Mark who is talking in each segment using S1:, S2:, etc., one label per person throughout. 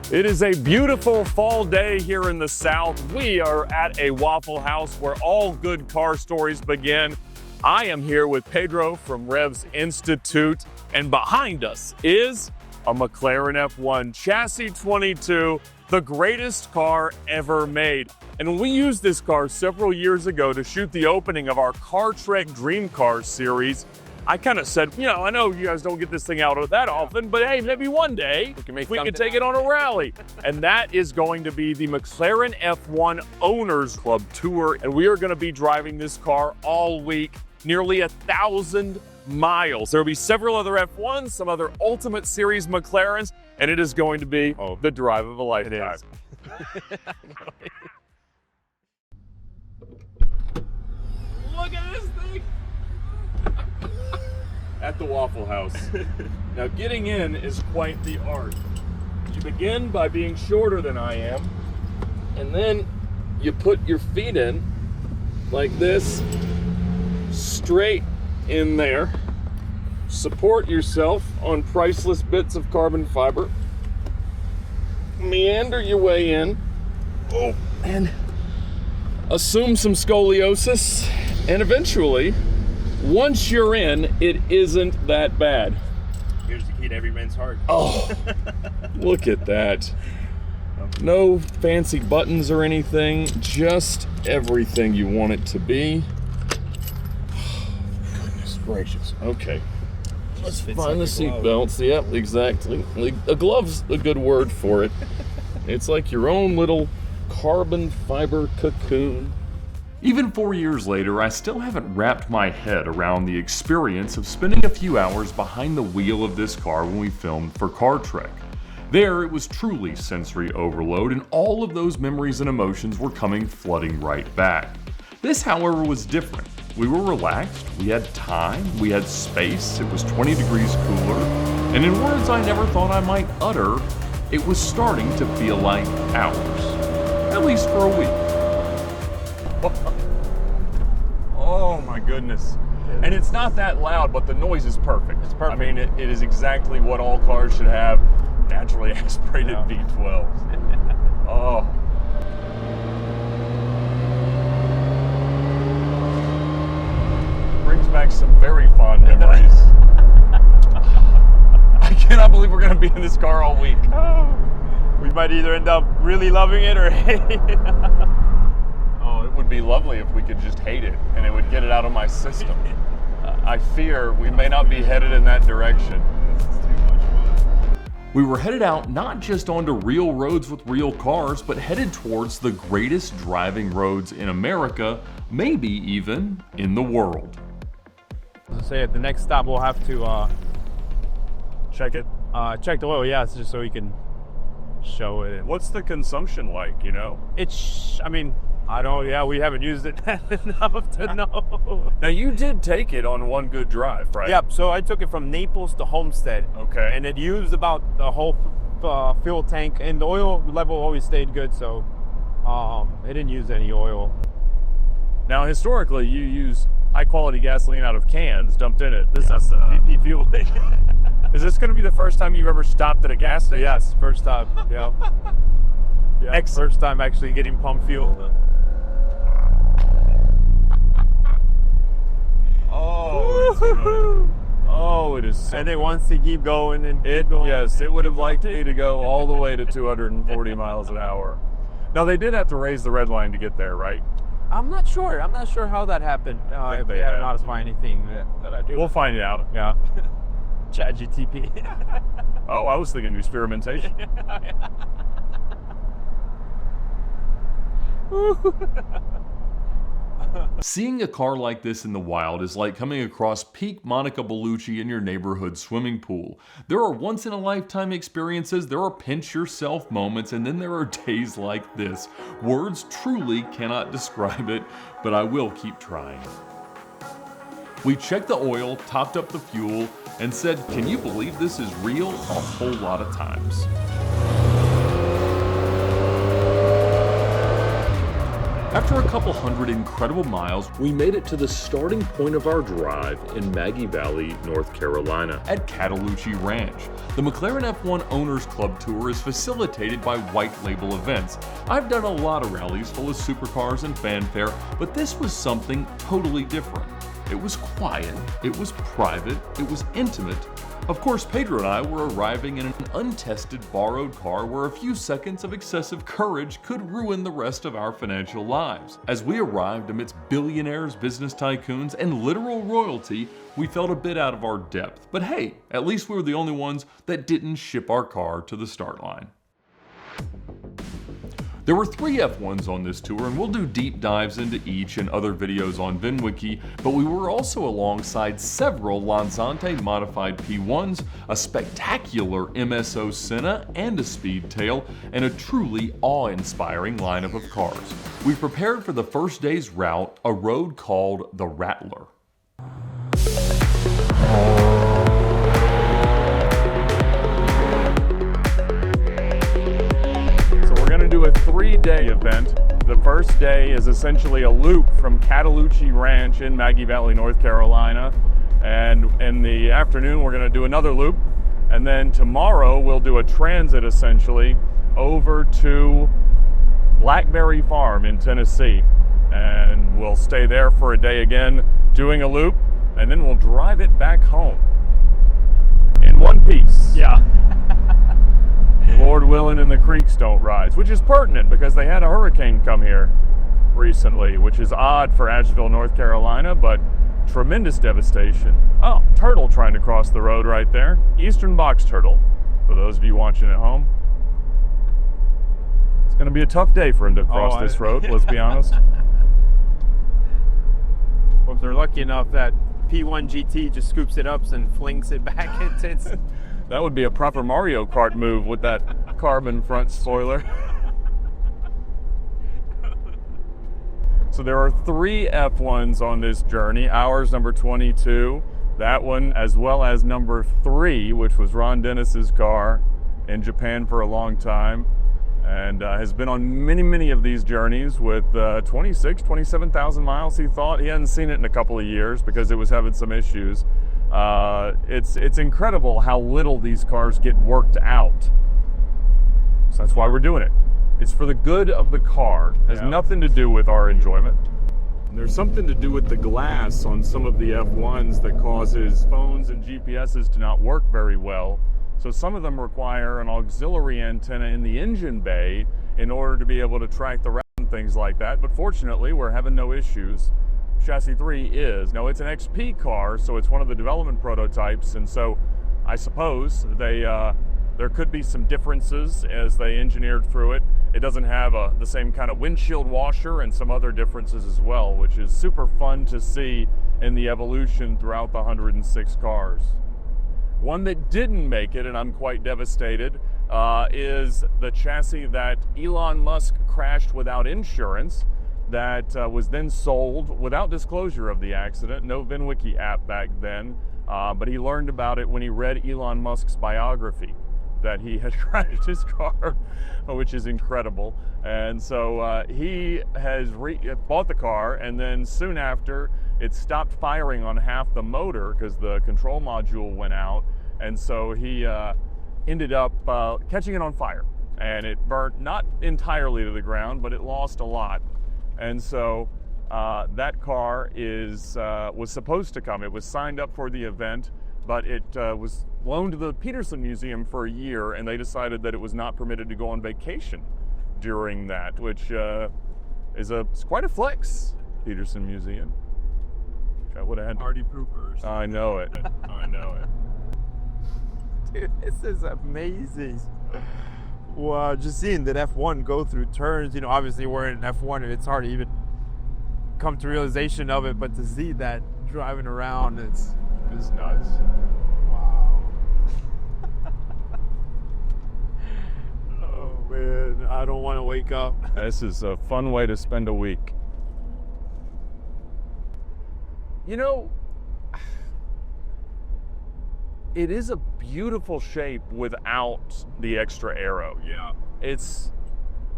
S1: It is a beautiful fall day here in the South. We are at a Waffle House where all good car stories begin. I am here with Pedro from Revs Institute, and behind us is a McLaren F1 Chassis 22, the greatest car ever made. And when we used this car several years ago to shoot the opening of our Car Trek Dream Cars series, I kind of said, I know you guys don't get this thing out that often, but hey, maybe one day we can take it on a rally. And that is going to be the McLaren F1 Owners Club Tour. And we are going to be driving this car all week, nearly 1,000 miles. There will be several other F1s, some other Ultimate Series McLarens, and it is going to be the drive of a lifetime.
S2: It is.
S1: Look at this thing! At the Waffle House. Now, getting in is quite the art. You begin by being shorter than I am, and then you put your feet in like this, straight in there. Support yourself on priceless bits of carbon fiber. Meander your way in. And assume some scoliosis, and eventually, once you're in, it isn't that bad.
S2: Here's the key to every man's heart.
S1: Oh, look at that. No fancy buttons or anything, just everything you want it to be. Goodness gracious. Okay. Let's find the seat belts. Yep, exactly. A glove's a good word for it. It's like your own little carbon fiber cocoon.
S3: Even 4 years later, I still haven't wrapped my head around the experience of spending a few hours behind the wheel of this car when we filmed for Car Trek. There, it was truly sensory overload, and all of those memories and emotions were coming flooding right back. This, however, was different. We were relaxed, we had time, we had space, it was 20 degrees cooler, and in words I never thought I might utter, it was starting to feel like ours. At least for a week.
S1: Oh my goodness. And it's not that loud, but the noise is perfect.
S2: It's perfect.
S1: I mean, it is exactly what all cars should have. Naturally aspirated V12. Oh. Brings back some very fond memories. I cannot believe we're going to be in this car all week.
S2: We might either end up really loving it or hating it.
S1: Oh, it would be lovely if we could just hate it and it would get it out of my system. I fear we may not be headed in that direction.
S3: We were headed out not just onto real roads with real cars, but headed towards the greatest driving roads in America, maybe even in the world.
S2: Say at the next stop we'll have to
S1: Check it.
S2: check the oil, just so we can show it.
S1: What's the consumption like,
S2: It's, I don't know, we haven't used it enough to know.
S1: Now, you did take it on one good drive, right?
S2: Yep, so I took it from Naples to Homestead.
S1: Okay.
S2: And it used about the whole fuel tank, and the oil level always stayed good, so it didn't use any oil.
S1: Now, historically, you use high-quality gasoline out of cans dumped in it. This is BP fuel. Is this going to be the first time you've ever stopped at a gas station?
S2: Yes, first time, yeah. First time actually getting pump fuel.
S1: Oh, it is so
S2: And it wants to keep going and
S1: Yes, it would have liked me to go all the way to 240 miles an hour. Now, they did have to raise the red line to get there, right?
S2: I'm not sure how that happened. If they haven't notified anything that I do.
S1: We'll find out.
S2: Yeah. ChatGTP.
S1: Oh, I was thinking experimentation.
S3: Seeing a car like this in the wild is like coming across peak Monica Bellucci in your neighborhood swimming pool. There are once-in-a-lifetime experiences, there are pinch-yourself moments, and then there are days like this. Words truly cannot describe it, but I will keep trying. We checked the oil, topped up the fuel, and said, "Can you believe this is real?" a whole lot of times. After a couple hundred incredible miles, we made it to the starting point of our drive in Maggie Valley, North Carolina, at Cataloochee Ranch. The McLaren F1 Owners Club Tour is facilitated by White Label Events. I've done a lot of rallies full of supercars and fanfare, but this was something totally different. It was quiet, it was private, it was intimate. Of course, Pedro and I were arriving in an untested borrowed car where a few seconds of excessive courage could ruin the rest of our financial lives. As we arrived amidst billionaires, business tycoons, and literal royalty, we felt a bit out of our depth. But hey, at least we were the only ones that didn't ship our car to the start line. There were 3 F1s on this tour, and we'll do deep dives into each in other videos on VINwiki, but we were also alongside several Lansante modified P1s, a spectacular MSO Senna, and a Speedtail, and a truly awe-inspiring lineup of cars. We prepared for the first day's route, a road called the Rattler.
S1: Do a 3-day event. The first day is essentially a loop from Cataloochee Ranch in Maggie Valley, North Carolina, and in the afternoon we're going to do another loop, and then tomorrow we'll do a transit essentially over to Blackberry Farm in Tennessee, and we'll stay there for a day again doing a loop, and then we'll drive it back home in one piece.
S2: Yeah.
S1: Lord willing and the creeks don't rise, which is pertinent because they had a hurricane come here recently, which is odd for Asheville, North Carolina, but tremendous devastation. Oh, turtle trying to cross the road right there. Eastern box turtle, for those of you watching at home. It's going to be a tough day for him to cross this road, let's be honest.
S2: Well, if they're lucky enough that P1 GT just scoops it up and flings it back, it's
S1: that would be a proper Mario Kart move with that carbon front spoiler. So there are 3 F1s on this journey. Ours, number 22. That one, as well as number 3, which was Ron Dennis's car in Japan for a long time. And has been on many of these journeys with 27,000 miles, he thought. He hadn't seen it in a couple of years because it was having some issues. It's incredible how little these cars get worked out. So that's why we're doing it. It's for the good of the car. It has nothing to do with our enjoyment. And there's something to do with the glass on some of the F1s that causes phones and GPSs to not work very well. So some of them require an auxiliary antenna in the engine bay in order to be able to track the route and things like that. But fortunately, we're having no issues. Chassis 3 is. Now, it's an XP car, so it's one of the development prototypes, and so I suppose there could be some differences as they engineered through it. It doesn't have the same kind of windshield washer and some other differences as well, which is super fun to see in the evolution throughout the 106 cars. One that didn't make it, and I'm quite devastated, is the chassis that Elon Musk crashed without insurance, that was then sold without disclosure of the accident. No VINwiki app back then, but he learned about it when he read Elon Musk's biography, that he had crashed his car, which is incredible. And so he has bought the car, and then soon after, it stopped firing on half the motor because the control module went out, and so he ended up catching it on fire, and it burnt not entirely to the ground, but it lost a lot. And so that car was supposed to come. It was signed up for the event, but it was loaned to the Peterson Museum for a year, and they decided that it was not permitted to go on vacation during that, which is quite a flex, Peterson Museum. I would have had
S2: party poopers.
S1: I know it. I know it.
S2: Dude, this is amazing. Wow, just seeing that F1 go through turns, obviously we're in F1 and it's hard to even come to realization of it, but to see that driving around, it's nuts. Wow. Oh man, I don't want to wake up.
S1: This is a fun way to spend a week. It is a beautiful shape without the extra aero.
S2: Yeah.
S1: It's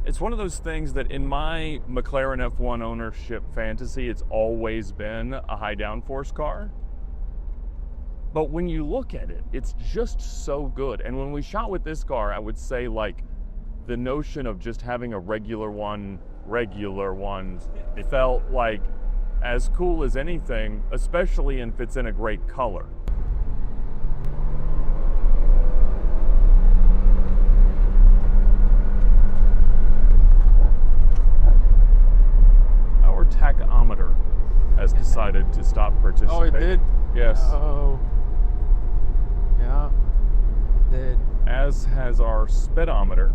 S1: It's one of those things that in my McLaren F1 ownership fantasy, it's always been a high downforce car. But when you look at it, it's just so good. And when we shot with this car, I would say like the notion of just having a regular one, it felt like as cool as anything, especially if it's in a great color. Our tachometer has decided to stop participating.
S2: Oh, it did?
S1: Yes.
S2: Oh. Yeah. It did.
S1: As has our speedometer.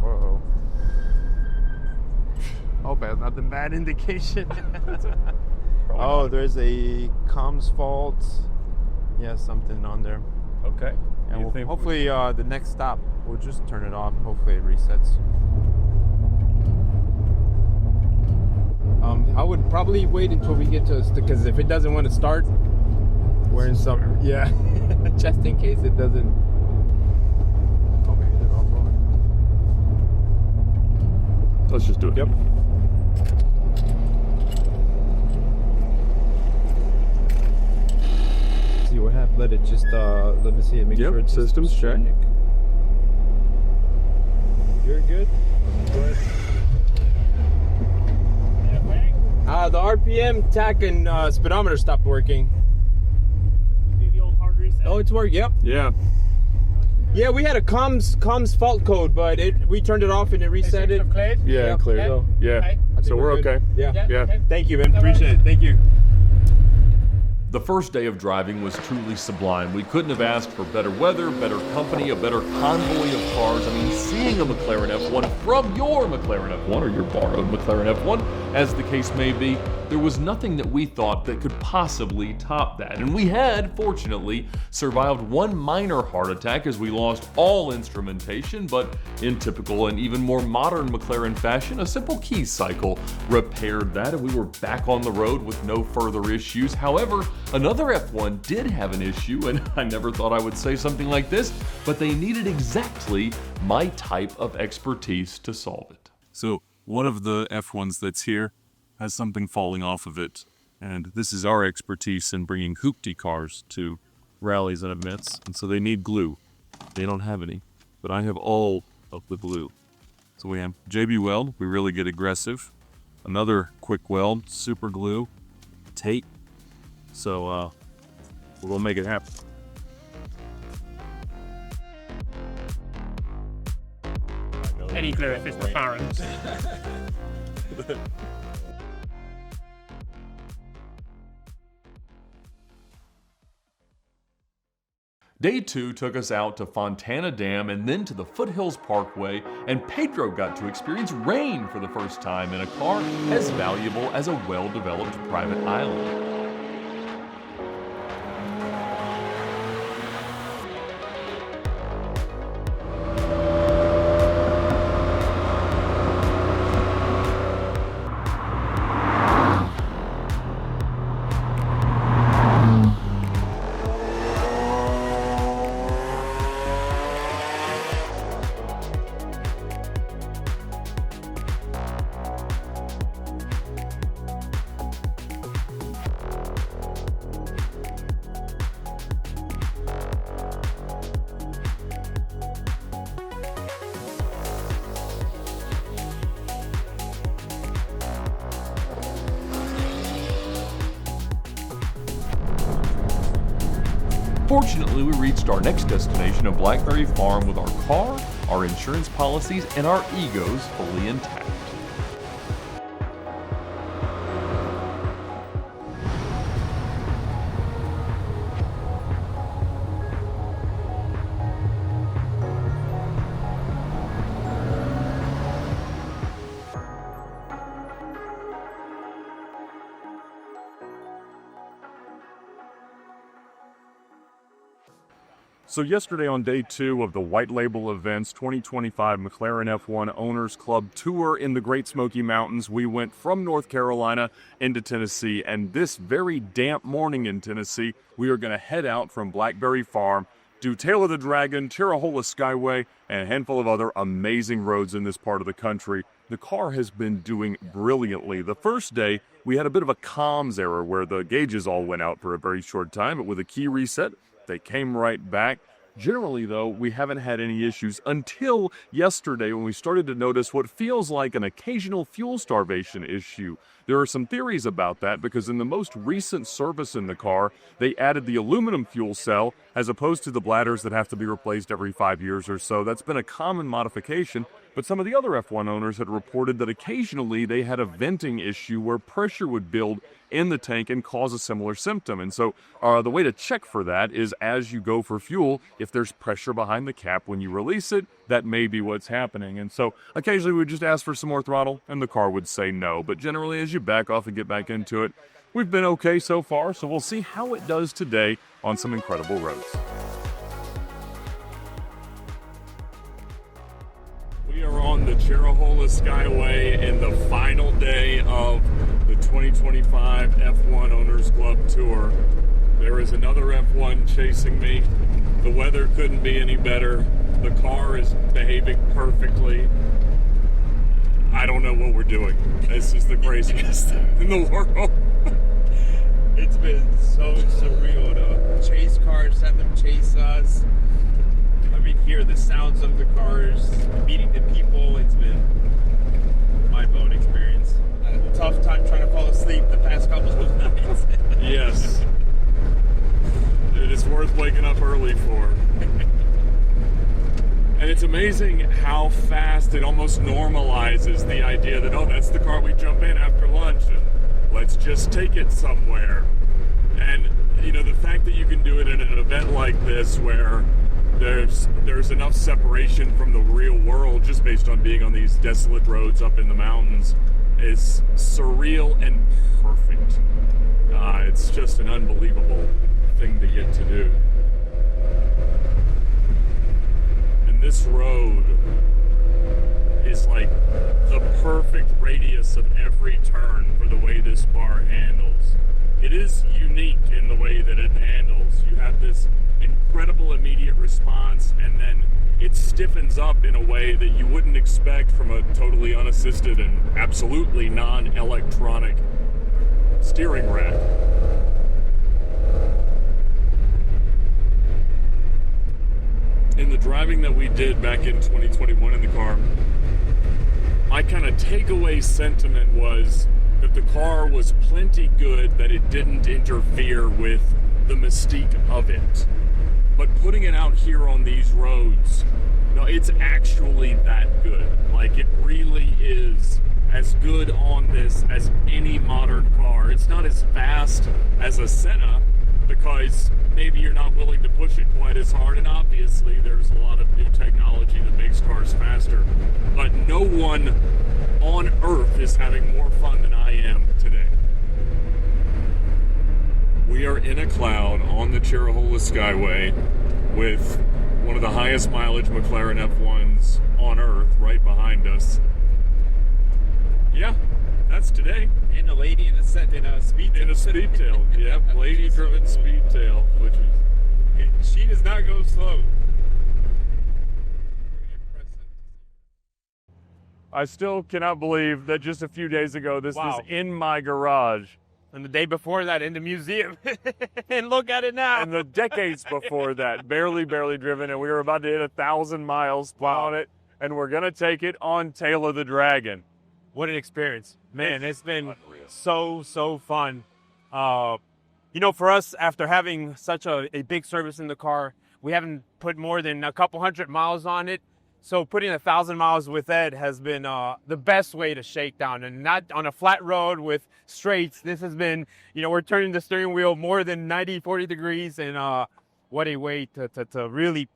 S2: Whoa. Hope that's not the bad indication. Oh, there's a comms fault. Yeah, something on there.
S1: Okay.
S2: And hopefully the next stop, we'll just turn it off. Hopefully it resets.
S4: I would probably wait until we get to, because if it doesn't want to start, we're in some, yeah, just in case it doesn't.
S2: Oh, maybe they're all rolling.
S1: Let's just do it.
S2: Yep. See what happens. Let it just, let me see it. Make sure it's
S1: systems check.
S2: You're good? Go ahead.
S4: The RPM, tach, and speedometer stopped working.
S5: Do the old hard reset?
S4: Oh, it's working. Yep.
S1: Yeah.
S4: Yeah, we had a comms fault code, but we turned it off and it reset it.
S5: Cleared?
S1: Yeah,
S4: Yeah.
S1: clear.
S5: Okay.
S1: Yeah.
S5: Okay.
S1: So we're okay.
S4: Yeah.
S1: Yeah.
S5: Okay.
S4: Thank you, man.
S5: No worries.
S4: Appreciate it. Thank you.
S3: The first day of driving was truly sublime. We couldn't have asked for better weather, better company, a better convoy of cars. I mean, seeing a McLaren F1 from your McLaren F1 or your borrowed McLaren F1, as the case may be, there was nothing that we thought that could possibly top that. And we had, fortunately, survived one minor heart attack as we lost all instrumentation, but in typical and even more modern McLaren fashion, a simple key cycle repaired that and we were back on the road with no further issues. However, another F1 did have an issue, and I never thought I would say something like this, but they needed exactly my type of expertise to solve it.
S1: So one of the F1s that's here has something falling off of it, and this is our expertise in bringing hoopty cars to rallies and events, and so they need glue. They don't have any, but I have all of the glue. So we have JB Weld, we really get aggressive. Another quick weld, super glue, tape. So we'll make it happen.
S5: Any glue if it's McLaren.
S3: Day 2 took us out to Fontana Dam and then to the Foothills Parkway, and Pedro got to experience rain for the first time in a car as valuable as a well-developed private island. Fortunately, we reached our next destination of Blackberry Farm with our car, our insurance policies, and our egos fully intact.
S1: So yesterday on day 2 of the White Label Events 2025 McLaren F1 Owners Club Tour in the Great Smoky Mountains, we went from North Carolina into Tennessee, and this very damp morning in Tennessee, we are going to head out from Blackberry Farm do Tail of the Dragon, Tirahola Skyway, and a handful of other amazing roads in this part of the country. The car has been doing brilliantly. The first day, we had a bit of a comms error where the gauges all went out for a very short time, but with a key reset, they came right back. Generally, though, we haven't had any issues until yesterday when we started to notice what feels like an occasional fuel starvation issue. There are some theories about that because in the most recent service in the car, they added the aluminum fuel cell as opposed to the bladders that have to be replaced every 5 years or so. That's been a common modification, but some of the other F1 owners had reported that occasionally they had a venting issue where pressure would build in the tank and cause a similar symptom. And so the way to check for that is as you go for fuel, if there's pressure behind the cap when you release it, that may be what's happening. And so occasionally we would just ask for some more throttle and the car would say no. But generally as you back off and get back into it, we've been okay so far. So we'll see how it does today on some incredible roads. We are on the Tirahola Skyway in the final day of the 2025 F1 Owners Club Tour. There is another F1 chasing me. The weather couldn't be any better. The car is behaving perfectly. I don't know what we're doing. This is the craziest in the world.
S4: It's been so surreal to chase cars, have them chase us. I mean, hear the sounds of the cars, meeting the people. It's been a mind-blowing experience. I had a tough time trying to fall asleep the past couple of nights.
S1: Yes. It is worth waking up early for. And it's amazing how fast it almost normalizes the idea that, oh, that's the car we jump in after lunch and let's just take it somewhere. And, you know, the fact that you can do it in an event like this where there's enough separation from the real world just based on being on these desolate roads up in the mountains is surreal and perfect. It's just an unbelievable thing to get to do. And this road is like the perfect radius of every turn for the way this car handles. It is unique in the way that it handles. You have this incredible immediate response, and then it stiffens up in a way that you wouldn't expect from a totally unassisted and absolutely non-electronic steering rack. In the driving that we did back in 2021 in the car, my kind of takeaway sentiment was that the car was plenty good, that it didn't interfere with the mystique of it. But putting it out here on these roads, no, it's actually that good. Like, it really is as good on this as any modern car. It's not as fast as a Senna because maybe you're not willing to push it quite as hard, and obviously there's a lot of new technology that makes cars faster. But no one on Earth is having more fun than I am today. We are in a cloud on the Tirahola Skyway with one of the highest mileage McLaren F1s on Earth right behind us. Yeah, that's today.
S4: And a lady in a speedtail.
S1: In a speedtail, yeah, lady-driven speedtail, which is...
S4: She does not go slow.
S1: I still cannot believe that just a few days ago this was in my garage.
S2: And the day before that in the museum. And look at it now.
S1: And the decades before that, barely driven, and we were about to hit 1,000 miles on it, and we're going to take it on Tail of the Dragon.
S2: What an experience. Man, it's been so fun. You know, for us, after having such a big service in the car, we haven't put more than a couple hundred miles on it. So putting 1,000 miles with Ed has been the best way to shake down, and not on a flat road with straights. This has been, you know, we're turning the steering wheel more than 40 degrees, and what a way to really,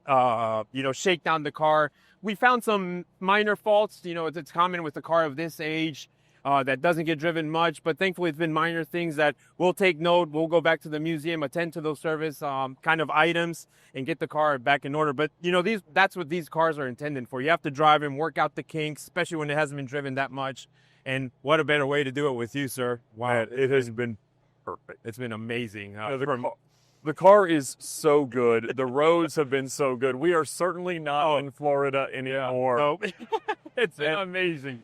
S2: you know, shake down the car. We found some minor faults. You know, it's common with a car of this age that doesn't get driven much, but thankfully it's been minor things that we'll take note. We'll go back to the museum, attend to those service kind of items, and get the car back in order. But, you know, that's what these cars are intended for. You have to drive them, work out the kinks, especially when it hasn't been driven that much. And what a better way to do it with you, sir.
S1: Wow, it has been perfect.
S2: It's been amazing.
S1: The car is so good. The roads have been so good. We are certainly not in Florida anymore.
S2: No. It's
S1: And-
S2: amazing.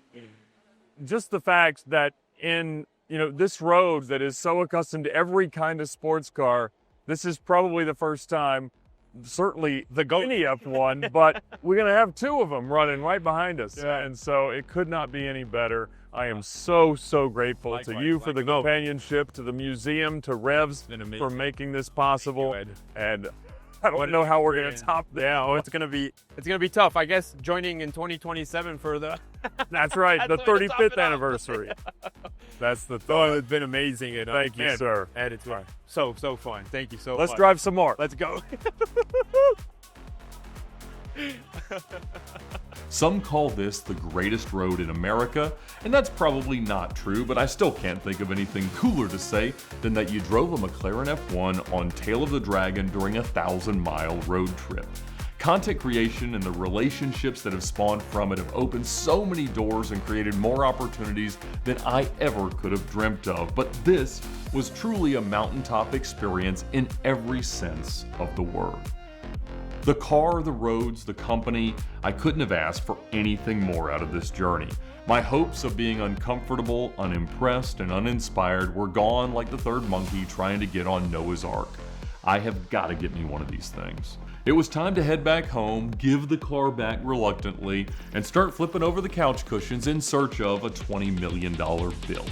S1: Just the fact that in this road that is so accustomed to every kind of sports car, this is probably the first time, certainly the Mini F1, but we're going to have two of them running right behind us.
S2: Yeah.
S1: And so it could not be any better. I am so grateful to
S2: Likewise,
S1: you for the
S2: likewise.
S1: companionship, to the museum, to Revs
S2: been amazing.
S1: for making this possible.
S2: Ed.
S1: And I don't know how we're going to top this.
S2: Yeah, it's gonna be tough. I guess joining in 2027 for the.
S1: That's right, the
S2: That's way to top
S1: 35th
S2: it off.
S1: anniversary. That's the
S2: Oh,
S1: thought.
S2: it's been amazing. And,
S1: Thank you,
S2: man,
S1: sir.
S2: Ed, it's been so fun. Thank you so much.
S1: Let's drive some more.
S2: Let's go.
S3: Some call this the greatest road in America, and that's probably not true, but I still can't think of anything cooler to say than that you drove a McLaren F1 on Tail of the Dragon during a 1,000-mile road trip. Content creation and the relationships that have spawned from it have opened so many doors and created more opportunities than I ever could have dreamt of, but this was truly a mountaintop experience in every sense of the word. The car, the roads, the company, I couldn't have asked for anything more out of this journey. My hopes of being uncomfortable, unimpressed, and uninspired were gone like the third monkey trying to get on Noah's Ark. I have got to get me one of these things. It was time to head back home, give the car back reluctantly, and start flipping over the couch cushions in search of a $20 million bill.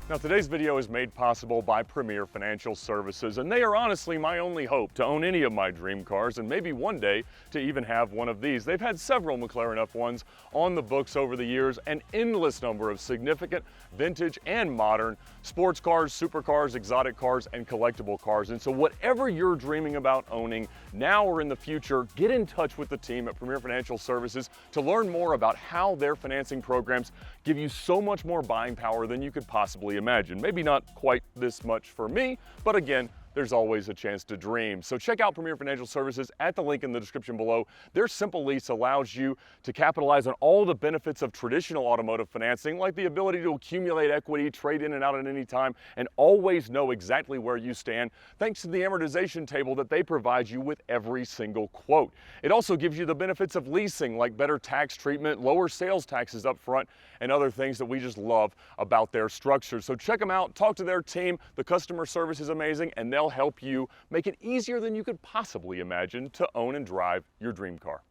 S1: Now, today's video is made possible by Premier Financial Services, and they are honestly my only hope to own any of my dream cars, and maybe one day to even have one of these. They've had several McLaren F1s on the books over the years, an endless number of significant vintage and modern sports cars, supercars, exotic cars, and collectible cars. And so whatever you're dreaming about owning now or in the future, get in touch with the team at Premier Financial Services to learn more about how their financing programs give you so much more buying power than you could possibly imagine. Maybe not quite this much for me, but again, there's always a chance to dream. So check out Premier Financial Services at the link in the description below. Their simple lease allows you to capitalize on all the benefits of traditional automotive financing, like the ability to accumulate equity, trade in and out at any time, and always know exactly where you stand, thanks to the amortization table that they provide you with every single quote. It also gives you the benefits of leasing, like better tax treatment, lower sales taxes up front, and other things that we just love about their structure. So check them out, talk to their team. The customer service is amazing, and they'll help you make it easier than you could possibly imagine to own and drive your dream car.